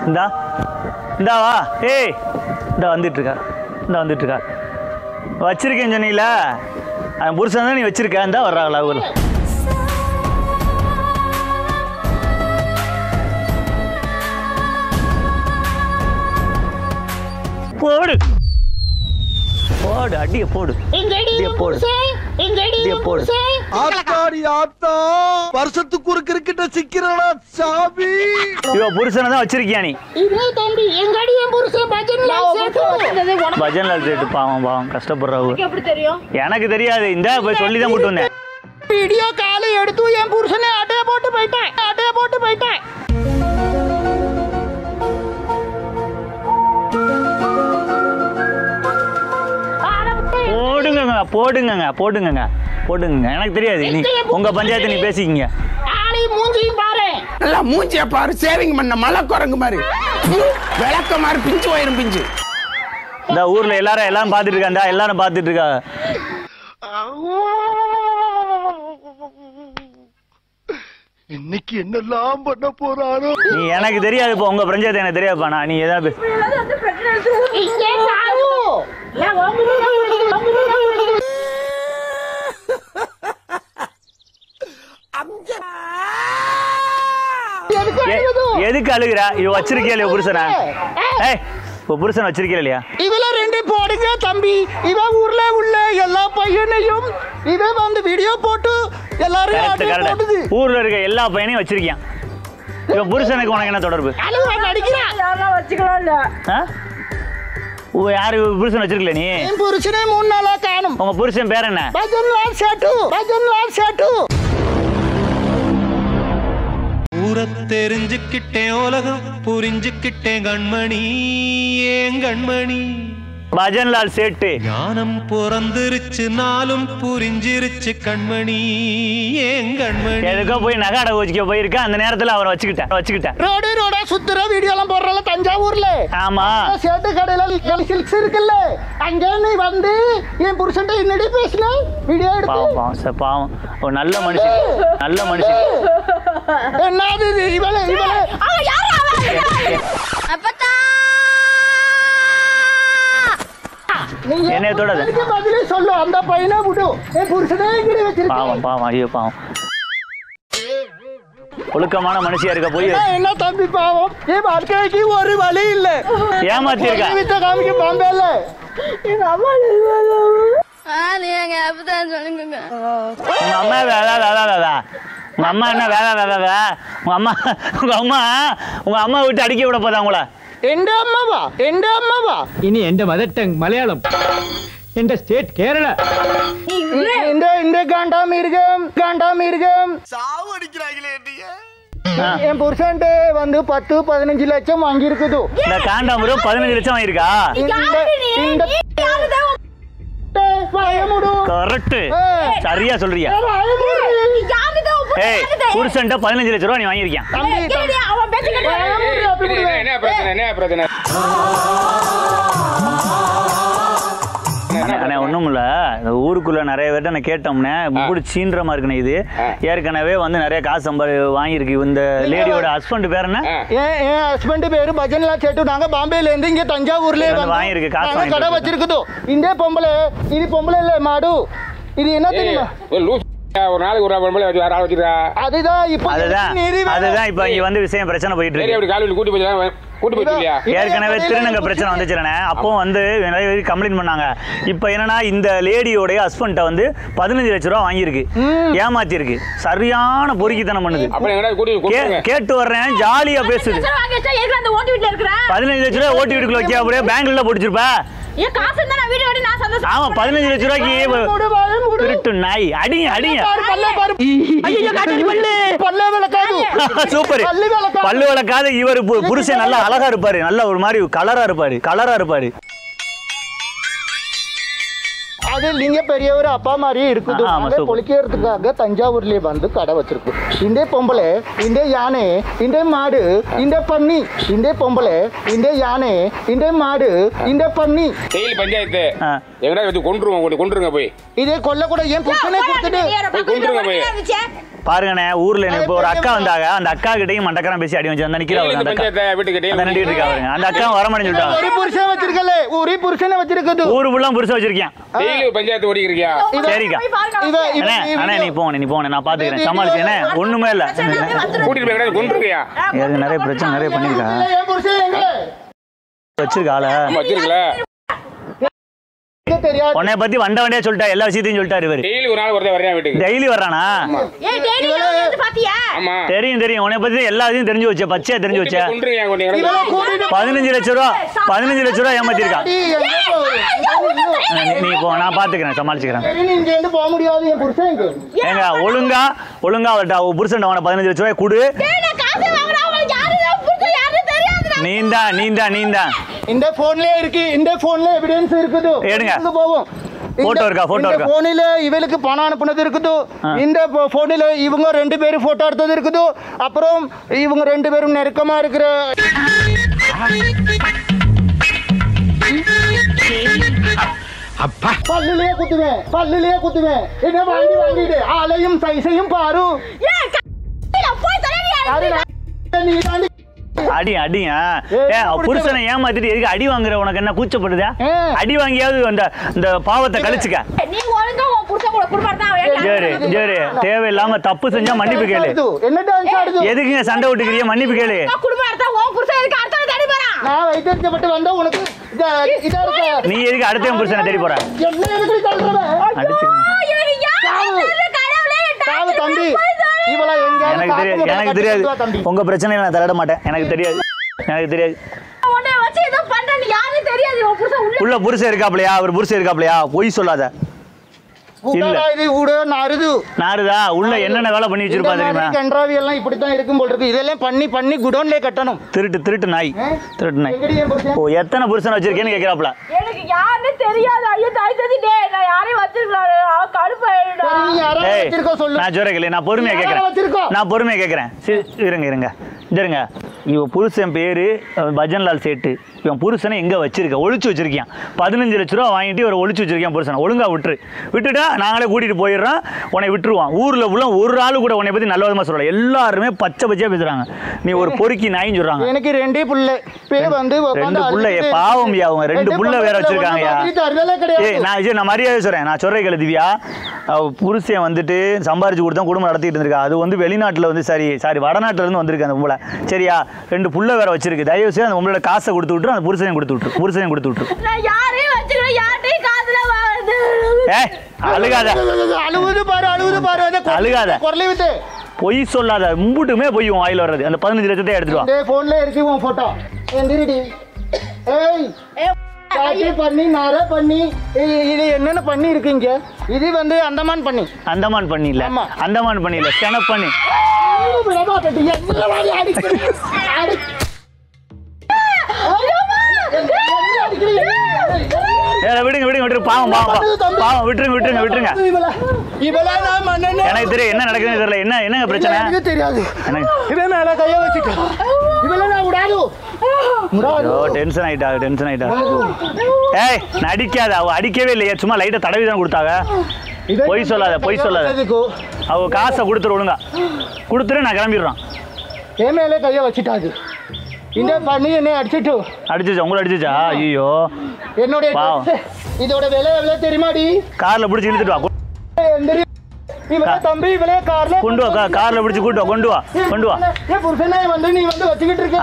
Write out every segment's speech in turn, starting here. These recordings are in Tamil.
இந்தா இந்தா வா. ஏய் இந்தா வந்துட்டுருக்கா. இந்தா வந்துட்டுருக்கா. வச்சிருக்கேன்னு சொன்னீங்கள, அவன் புருஷன் தான் நீ வச்சிருக்க. இந்தா வர்றாங்களா ஊர். போடு போடு, அடிய போடு, அடிய போடு, அடிய போடு. ஆத்தாடி ஆத்தா, வருஷத்துக்கு ஒரு கிரிக்கெட்ட சிக்கிறடா சாமி. இவ புருஷனை தான் வச்சிருக்கியா நீ? இதே தம்பி எங்கடி என் புருஷன் பஜன்லால் சேட்டு. பஜன்லால் சேட்டு பாவம் பாவம் கஷ்டப்படுறவங்க. எப்படி தெரியும்? எனக்கு தெரியாது. இந்த போய் சொல்லி தான் கூட்டு வந்தேன். வீடியோ காலை எடுத்து என் புருஷனை அட்டைய போட்டு போயிட்டேன், அட்டைய போட்டு போயிட்டேன். போடுங்க போடுங்க போடுங்க. எனக்கு தெரியாது. நீ உங்க பஞ்சாயத்து நீ பேசிக்கிங்க. ஆளி மூஞ்சியும் பாரு, நல்லா மூஞ்சிய பாரு. சேவிங் பண்ண மலை குரங்கு மாதிரி, விளக்க மாதிரி பிஞ்சு போயிரும் பிஞ்சு. இந்த ஊர்ல எல்லாரும் பாத்துட்டு இருக்காண்டா, எல்லாரும் பாத்துட்டு இருக்கா. இன்னைக்கு என்னெல்லாம் பண்ண போறாரோ. நீ எனக்கு தெரியாது. இப்போ உங்க பஞ்சாயத்து எனக்கு தெரியாதுப்பா. நான் நீ ஏதாவது எதுக்கு அழுகுற? இவ வச்சிருக்கியா இல்லையா புருஷனை? ஏய் இப்போ புருஷன் வச்சிருக்கியா இல்லையா? இவள ரெண்டு போடுங்க தம்பி. இவ ஊர்ல உள்ள எல்லா பையனையும் இவ வந்து வீடியோ போட்டு எல்லாரும் ஊர்ல இருக்க எல்லா பையனையும் வச்சிருக்கியான். இவ புருஷனுக்கு உனக்கு என்ன தொடர்பு? யாரு புருஷன் வச்சிருக்கல நீ? புருஷனே 3 நாளா காணும். உங்க புருஷன் பேர் என்ன? பஜன்லால் சேட்டு, பஜன்லால் சேட்டு. ஊர தெரிஞ்சுக்கிட்டேன், உலகம் புரிஞ்சுக்கிட்டேன் கண்மணி, ஏன் கண்மணி. பஜன்லால் சேட்டு ஞானம் பிறந்திருச்சு, நாளும் புரிஞ்சிருச்சு கண்மணி, ஏன் கண்மணி. எதுக்கோ போய் நகாட கோச்சிக்க போயிருக்கேன். அந்த நேரத்துல அவரை வச்சுக்கிட்டேன். ரோடு ரோடா சுத்துற வீடியோ எல்லாம் போடுறல தஞ்சாவூர்ல. ஆமா, சேட்டு கடையில சில்க்ஸ் இருக்குல்ல, அங்க நீ வந்து என் புருஷன் என்னடி பேசின வீடியோ எடுத்து. பாவம் ஒரு நல்ல மனுஷன், நல்ல மனுஷன். என்னது இவளே இவளே அப்பத்தா என்னைய தொடாத. பதிலே சொல்லு. அந்த பையனை விடு. என் புருஷனே இங்கடி வச்சிருக்க. பாவம் பாவம், ஐயோ பாவம். ஒழுக்கமான மனுஷியா இருக்க போய் என்ன தம்பி பாவம். என் வாழ்க்கைக்கு ஒரு வழி இல்ல. ஏமாத்தி இருக்கா. வித்த காமிக்க பாம்பேல எங்க அம்மா நீங்க அப்பதான் சொல்லுங்க. உங்க அம்மா உங்க அம்மா என்ன வேலை? உங்க அம்மா விட்டு அடிக்க விட போதா உங்கள? എന്റെ അമ്മവാ ഇനി എന്റെ മദർ ടങ് മലയാളം, എന്റെ സ്റ്റേറ്റ് കേരള. എന്റെ കാണ്ടാമിരുകം சாவு அடிக்கிறாங்களே என்னைய. என் புருஷன்ட்டு வந்து 10-15 லட்சம் வாங்கியிருக்குது. இந்த காண்டாமிருகம் 15 லட்சம் வாங்கியிருக்கா? கரெக்ட், சரியா சொல்றியா? ஏய் புருஷன்ட்ட 15 லட்சம் ரூபாய் நீ வாங்கியிருக்கியான். என்ன பிரச்சனை? அண்ணா ஒன்றும் இல்லை, இந்த ஊருக்குள்ள நிறைய பேர்ட்ட நான் கேட்டோம்னே இப்படி சீன்ற மாதிரி இருக்குண்ணே. இது ஏற்கனவே வந்து நிறைய காசு வாங்கியிருக்கு. இந்த லேடியோட ஹஸ்பண்ட் பேர் என்ன? என் ஹஸ்பண்ட் பேரு பஜன்லால் சேட்டு. நாங்க பாம்பேல இருந்து இங்க தஞ்சாவூர்ல வாங்கியிருக்கு காசு கடை வச்சிருக்குதோ. இந்த பொம்பளை இது பொம்பளை இல்ல மாடு. இது என்ன தெரியுமா? ஒரு நாளைக்கு ஒரு பொம்பளை வச்சு வேற ஆள் வச்சிருக்கா. அதுதான் இப்ப இங்க வந்து விஷயம் பிரச்சனை போயிட்டு இருக்கு. கூட்டி போயிட்டு ஏற்கனவே திருநங்கை பிரச்சனை வந்துச்சுனே. அப்போ வந்து நிறைய பேர் கம்ப்ளைண்ட் பண்ணாங்க. இப்போ என்னன்னா இந்த லேடியோடைய ஹஸ்பண்ட வந்து 15 லட்சம் ரூபா வாங்கியிருக்கு, ஏமாத்தி இருக்கு. சரியான பொறுக்கித்தனம் பண்ணுது. கேட்டு வர்றேன், ஜாலியா பேசுது. 15 லட்சம் ரூபாய் ஓட்டு வீட்டுக்குள்ள வைக்க அப்படியே பேங்க்ல போட்டுச்சிருப்பா. ஆமா 15 லட்சம் ரூபாய்க்கு திருட்டு நாய். அடிங்க சூப்பர். பல்லு விளக்காத இவர் புருஷன் நல்லா அழகா இருப்பாரு, நல்ல ஒரு மாதிரி கலரா இருப்பாரு. அது நீங்க பெரிய ஒரு அப்பா மாதிரி இருக்குது. பொழிக்கிறதுக்காக தஞ்சாவூர்லயே வந்து கடை வச்சிருக்கு. இந்த பொம்பளை, இந்த யானை, இந்த மாடு, இந்த பன்னி, இந்த பொம்பளை, இந்த யானை, இந்த மாடு, இந்த பன்னி. பஞ்சாயத்து எங்கடா வச்சு கொன்றுங்க போய். இதே கொல்ல கூட என் புருஷனே கொடுத்துட்டு கொன்றுங்க போய். பாருங்கண்ணே ஊர்ல இப்போ ஒரு அக்கா வந்தாங்க, அந்த அக்கா கிட்டையும் மண்டக்கரம் பேசி அடி வச்சு அந்த நிக்கிறாங்க அந்த அக்கா நின்றுட்டு இருக்கா பாருங்க. அந்த அக்கா வரமாட்டேன்னு சொல்லிட்டாங்க. ஒரு புருஷன் வச்சிருக்கல, ஒரு புருஷனை வச்சிருக்குது. ஊரு ஃபுல்லா புருஷன் வச்சிருக்கேன். பஞ்சாயத்து ஓடிக்கிறியா? சரிக்கா அண்ணே நீ போன நான் பாத்துக்கிறேன் சமாளிச்சேனே ஒண்ணுமே இல்ல. கூட்டிட்டு போய் கொண்டுருக்கியா? நிறைய பிரச்சனை நிறைய பண்ணிருக்கா வச்சிருக்க ஆள வச்சிருக்கல. உன்னை பத்தி வண்டியா சொல்லிட்டா, எல்லா விஷயத்தையும் சொல்லிட்டாரு இவரு. டெய்லி ஒரு நாள் ஒருத்தர் வர்றான் வீட்டுக்கு. டெய்லி வர்றானா? தெரியும் உன்னை பத்தி எல்லா விஷயம் தெரிஞ்சு வச்ச, பச்சையா தெரிஞ்சு வச்ச. 15 லட்சம் ரூபா ஏமாத்திருக்கா. நீ போ, நான் பாத்துக்கிறேன் சமாளிச்சுக்கிறேன். ஏங்க ஒழுங்கா அவர்கிட்ட புருஷன் 15 லட்சம் ரூபாய் கொடு. நீந்தான் இந்த போன்லயே இருக்கு, இந்த போன்ல எவிடன்ஸ் இருக்குது. எடுங்க போவோம். போட்டோ இருக்கா? போனில இவளுக்கு பணம் அனுப்புனது இருக்குது. இந்த போனில இவங்க 2 பேரும் போட்டோ எடுத்தது இருக்குது. அப்புறம் இவங்க 2 பேரும் நெருக்கமா இருக்கிற பல்லுலயே குத்துவேன். என்ன வாங்கிட்டு ஆளையும் சைஸையும் பாரு. அடியா புருஷனை ஏமாத்திட்டு எதுக்கு அடி வாங்குற? உனக்கு என்ன கூச்சப்படுதா? அடி வாங்கியாவது அந்த பாவத்தை கழிச்சுக்க. சரி தேவையில்லாம தப்பு செஞ்சா மன்னிப்பு கேளு. எதுக்குங்க சண்டை விட்டுக்கிறிய? மன்னிப்பு கேளு. நீ எதுக்கு அடுத்த புருஷனை தேடி போற? எனக்கு தெரியாது உங்க பிரச்சனை நான் தலையிட மாட்டேன். எனக்கு தெரியாது. உள்ள புருஷன் இருக்காப்லையா? அவர் புருஷன் இருக்காப்லையா? பொய் சொல்லாத. நாருதா உள்ள என்னென்ன வேலை பண்ணி வச்சிருப்பா தெரியுமா? கன்றாவி எல்லாம் இப்படித்தான் இருக்கும் போல இருக்கு. இதெல்லாம் பண்ணி குடோன்ல கட்டணும். திருட்டு நாய். ஓ எத்தனை புருஷன் வச்சிருக்கேன்னு கேக்குறாப்ல. எனக்கு யாருன்னு தெரியாது. ஐயோ தாய் தந்தி டேய் நான் யாரையும் வச்சிருக்காரு. கடுப்பாயிடுடா. நான் ஜோரகல நான் பொறுமையா கேக்குறேன். இருங்க இவ புருஷன் பேரு பஜன்லால் சேட்டு. இவன் புருஷனை எங்க வச்சிருக்க? ஒளிச்சு வச்சிருக்கான். 15 லட்சம் ரூபா வாங்கிட்டு இவரை ஒளிச்சு வச்சிருக்கான் புருஷனை. ஒழுங்கா விட்டுட்டா நாங்களே கூட்டிட்டு போயிடுறோம். உன்னை விட்டுருவான். ஊர்ல உள்ள ஒரு ஆளு கூட உன்னை பத்தி நல்ல விதமா சொல்லல. எல்லாருமே பச்சையா பேசுறாங்க. நீ ஒரு பொறுக்கி நாயின்னு சொல்றாங்க. எனக்கு 2 புள்ள பாவம் அவங்க 2 புள்ள வேற வச்சிருக்காங்க. நான் மரியாதை சொல்றேன். நான் சொல்றேன் கேளு திவ்யா. புருஷன் வந்துட்டு சம்பாரிச்சு கொடுத்தா குடும்பம் நடத்திட்டு இருந்திருக்கா. அது வந்து வெளிநாட்டுல வந்து சாரி வடநாட்டுல இருந்து வந்திருக்கு அந்த பொம்பளை. சரியா? 2 புள்ள வேற வச்சிருக்கு. தயவு செய்து அந்த பொம்பளோட காசை கொடுத்து விட்டு அந்த புருஷனையும் கொடுத்து விட்டு. அழுகாத பொய் சொல்லாத. மும்புட்டுமே பொய் வாயில வர்றது. அந்த 15 லட்சத்தை எடுத்துட்டு வா. போன்ல இருக்கு உன் போட்டோ. பண்ணி இது என்னென்ன பண்ணி இருக்கீங்க? இது வந்து அந்தமான் பண்ணி இல்ல ஸ்டெனப் பண்ணி. விடுங்க பாவம் விட்டுருங்க. எனக்கு தெரியும் என்ன நடக்குதுன்னு தெரியல. என்னங்க பிரச்சனை? தெரியாது. இவன் மேல கைய வச்சிட்டான். இவள நான் விடாது. டென்ஷன் ஆயிட்டா. ஏய் நடிக்காத. அவ அடிக்கவே இல்லையே, சும்மா லைட்டா தடவி தான் கொடுத்தாங்க. பொய் சொல்லாத. அவ காசை கொடுத்துரு. ஒழுங்கா கொடுத்துரு. நான் கிளம்பிடுறான். என் மேல கைய வச்சிட்டாது. இந்த பண்ணி என்ன அடிச்சிச்சா? உங்களை அடிச்சிச்சா? ஐயோ என்னோட இதோட விலை எவ்வளவு தெரியுமாடி? கார்ல பிடிச்சி இழுத்துட்டு வா. தம்பி கொண்டு வா. கார்ல பிடிச்சி கொண்டு வா. புருஷனை வந்து நீ வந்து வச்சுக்கிட்டு இருக்க.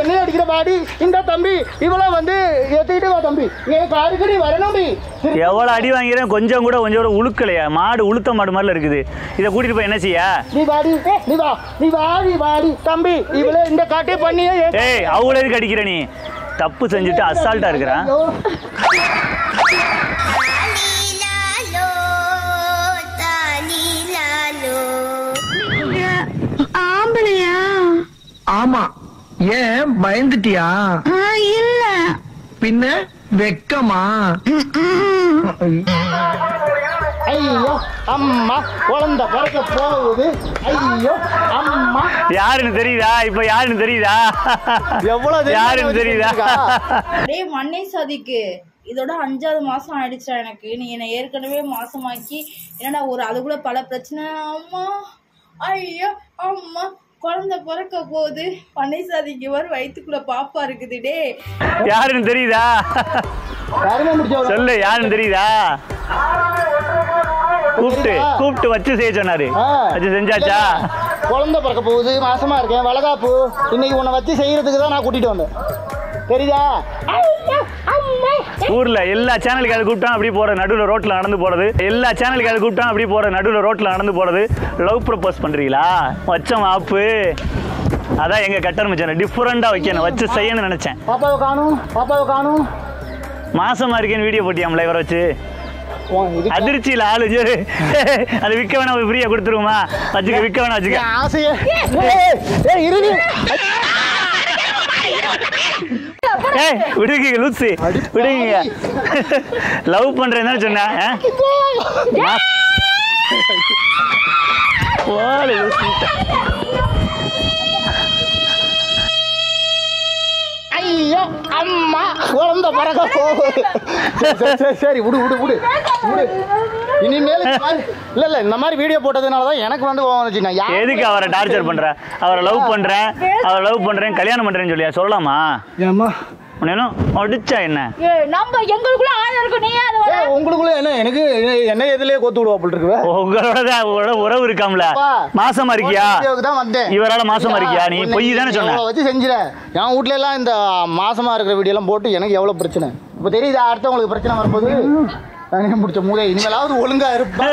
என்ன அடிக்கிற பாடி? இந்த தம்பி இவள வந்து ஏத்திட்டு வா தம்பி. என் காருக்கு நீ வரணும். எவ்வளவு அடி வாங்கிறேன். கொஞ்சம் கூட உழுக்கலையா? மாடு உளுத்த மாடு மாதிரில இருக்குது. இதை கூட்டிட்டு போய் என்ன செய்ய? நீ வாடி தம்பி. இவள இந்த காட்டே பண்ணி அவங்கள எதுக்கு அடிக்கிற? நீ தப்பு செஞ்சுட்டு அசால்ட்டா இருக்கிறான். ஆம்பளையா? ஆமா. ஏன் பயந்துட்டியா? இல்ல. பின்ன வெக்கமா? ஐயோ அம்மா குழந்தை பிறக்க போகுது. ஐயோ அம்மா. யாருன்னு தெரியுதா? இப்ப யாருன்னு தெரியுதா? எவ்வளவு யாருன்னு தெரியுதா? மண்ணை சதிக்கு இதோட 5வது மாசம் ஆயிடுச்சா எனக்கு. நீ என்னை ஏற்கனவே மாசமாக்கி என்னடா அதுக்குள்ள பல பிரச்சனை. அம்மா ஐயோ அம்மா குழந்தை பிறக்க போகுது. பன்னைசாதிக்கு வயிற்றுக்குள்ள பாப்பா இருக்குது. டே யாருன்னு தெரியுதா? சொல்லு யாருன்னு தெரியுதா? கூப்பிட்டு வச்சு செய்ய சொன்னாரு. வச்சு செஞ்சாச்சா? குழந்தை பிறக்க போகுது, மாசமா இருக்கேன், வளகாப்பு. இன்னைக்கு உன்னை வச்சு செய்யறதுக்கு தான் நான் கூட்டிட்டு வந்தேன். தெரியுதா? ஊர்ல எல்லா சேனலுக்கு அதை கூப்பிட்டா அப்படி போறது, நடுவில் ரோட்ல நடந்து போறது. எல்லா சேனலுக்கு அதை கூப்பிட்டா அப்படி போறது, நடுவில் ரோட்ல நடந்து போறது. லவ் ப்ரப்போஸ் பண்றீங்களா? வச்ச மாப்பு அதான் எங்க கட்டர் மச்சான் டிஃபரெண்டா வைக்கணும், வச்சு செய்யணும்னு நினைச்சேன். பாப்பாவை காணும். மாசமா இருக்கேன்னு வீடியோ போட்டியாம்ல இவரை வச்சு. அதிர்ச்சியில ஆளு ஜோரு. அது விற்க வேணா ஃப்ரீயா கொடுத்துருவோமா? வச்சுக்க, விற்க வேணா வச்சுக்க. ஆசையே விடுங்க லூசி, விடுங்க. லவ் பண்றேன்னு சொன்னேன். ஐயோ அம்மா குழந்தை பிறக்க போகுது. சரி விடு விடு விடு விடு. இனிமேல் இல்ல இந்த மாதிரி வீடியோ போட்டதுனாலதான் எனக்கு வந்து எதுக்கு அவரை டார்ச்சர் பண்ற? அவரை லவ் பண்றேன் கல்யாணம் பண்றேன்னு சொல்லியா சொல்லலாமா? அடிச்சா என்ன நம்ம எங்களுக்குள்ள ஆள இருக்கு. நீ உங்களுக்குள்ள என்ன எனக்கு என்ன எதுலயே கோத்து விடுவா இருக்கு. உங்களோட உறவு இருக்காம்ல. மாசமா இருக்கியா? இவரால மாசமா இருக்கியா? நீ பொய் தானே சொன்ன. வச்சு செஞ்சிட. என் வீட்ல எல்லாம் இந்த மாசமா இருக்கிற வீடியோ எல்லாம் போட்டு எனக்கு எவ்வளவு பிரச்சனை இப்ப தெரியுதா? அடுத்தவங்களுக்கு பிரச்சனை வரும்போது தனியா முடிச்ச மூளை. இனிமேலாவது ஒழுங்கா இருப்பா.